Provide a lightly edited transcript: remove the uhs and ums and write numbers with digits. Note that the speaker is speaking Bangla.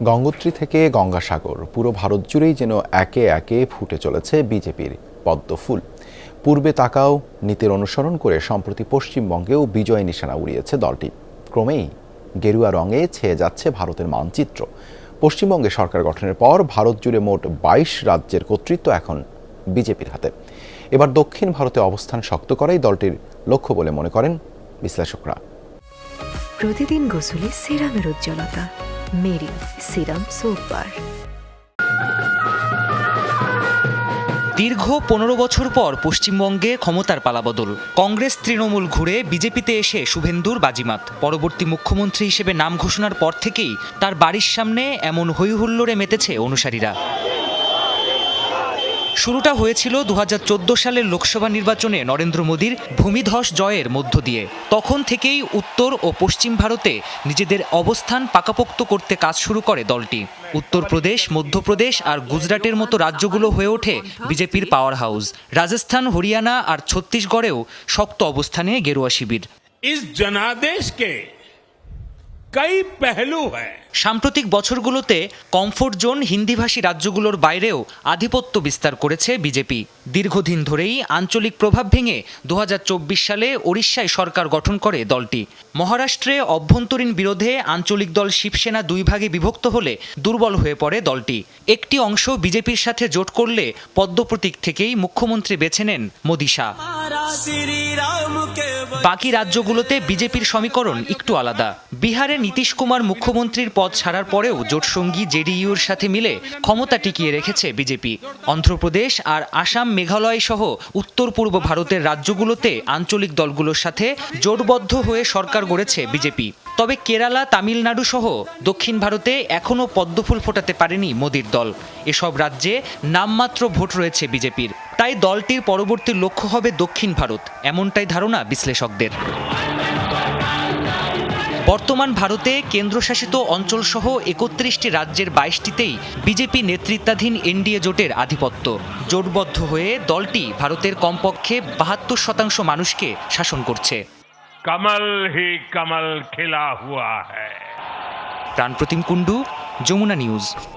গঙ্গোত্রী থেকে গঙ্গাসাগর পুরো ভারত জুড়েই যেন একে একে ফুটে চলেছে বিজেপির পদ্ম ফুল। পূর্বে তাকাও নীতির অনুসরণ করে সম্প্রতি পশ্চিমবঙ্গেও বিজয় নিশানা উড়িয়েছে দলটি। ক্রমেই গেরুয়া রঙে ছেয়ে যাচ্ছে ভারতের মানচিত্র। পশ্চিমবঙ্গে সরকার গঠনের পর ভারত জুড়ে মোট ২২ রাজ্যের কর্তৃত্ব এখন বিজেপির হাতে। এবার দক্ষিণ ভারতে অবস্থান শক্ত করাই দলটির লক্ষ্য বলে মনে করেন বিশ্লেষকরা। প্রতিদিন গোসলে সিরামের উজ্জ্বলতা মেরি সিরাম সোপ বার। দীর্ঘ ১৫ বছর পর পশ্চিমবঙ্গে ক্ষমতার পালাবদল। কংগ্রেস তৃণমূল ঘুরে বিজেপিতে এসে শুভেন্দুর বাজিমাত। পরবর্তী মুখ্যমন্ত্রী হিসেবে নাম ঘোষণার পর থেকেই তার বাড়ির সামনে এমন হইহুল্লোড়ে মেতেছে অনুসারীরা। শুরুটা হয়েছিল ২০১৪ সালের লোকসভা নির্বাচনে নরেন্দ্র মোদীর ভূমিধস জয়ের মধ্য দিয়ে। তখন থেকেই উত্তর ও পশ্চিম ভারতে নিজেদের অবস্থান পাকাপোক্ত করতে কাজ শুরু করে দলটি। উত্তরপ্রদেশ, মধ্যপ্রদেশ আর গুজরাটের মতো রাজ্যগুলো হয়ে ওঠে বিজেপির পাওয়ার হাউস। রাজস্থান, হরিয়ানা আর ছত্তিশগড়েও শক্ত অবস্থানে গেরুয়া শিবির। সাম্প্রতিক বছরগুলোতে কমফোর্ট জোন হিন্দিভাষী রাজ্যগুলোর বাইরেও আধিপত্য বিস্তার করেছে বিজেপি। দীর্ঘদিন ধরেই আঞ্চলিক প্রভাব ভেঙে ২০২৪ সালে ওড়িশায় সরকার গঠন করে দলটি। মহারাষ্ট্রে অভ্যন্তরীণ বিরোধে আঞ্চলিক দল শিবসেনা দুই ভাগে বিভক্ত হলে দুর্বল হয়ে পড়ে দলটি। একটি অংশ বিজেপির সাথে জোট করলে পদ্ম প্রতীক থেকেই মুখ্যমন্ত্রী বেছে নেন মোদি শাহ। বাকি রাজ্যগুলোতে বিজেপির সমীকরণ একটু আলাদা। বিহারে নীতিশ কুমার মুখ্যমন্ত্রীর পদ ছাড়ার পরেও জোটসঙ্গী জেডিইউর সাথে মিলে ক্ষমতা টিকিয়ে রেখেছে বিজেপি। অন্ধ্রপ্রদেশ আর আসাম, মেঘালয় সহ উত্তর পূর্ব ভারতের রাজ্যগুলোতে আঞ্চলিক দলগুলোর সাথে জোটবদ্ধ হয়ে সরকার গড়েছে বিজেপি। তবে কেরালা, তামিলনাড়ু সহ দক্ষিণ ভারতে এখনও পদ্মফুল ফোটাতে পারেনি মোদির দল। এসব রাজ্যে নামমাত্র ভোট রয়েছে বিজেপির। তাই দলটির পরবর্তী লক্ষ্য হবে দক্ষিণ ভারত, এমনটাই ধারণা বিশ্লেষকদের। বর্তমান ভারতে কেন্দ্রশাসিত অঞ্চলসহ ৩১টি রাজ্যের ২২টিতেই বিজেপি নেতৃত্বাধীন এনডিএ জোটের আধিপত্য। জোটবদ্ধ হয়ে দলটি ভারতের কমপক্ষে ৭২% মানুষকে শাসন করছে। কমল হি কমল খিলা হুয়া হ্যায়। প্রাণপ্রতিম কুণ্ডু, যমুনা নিউজ।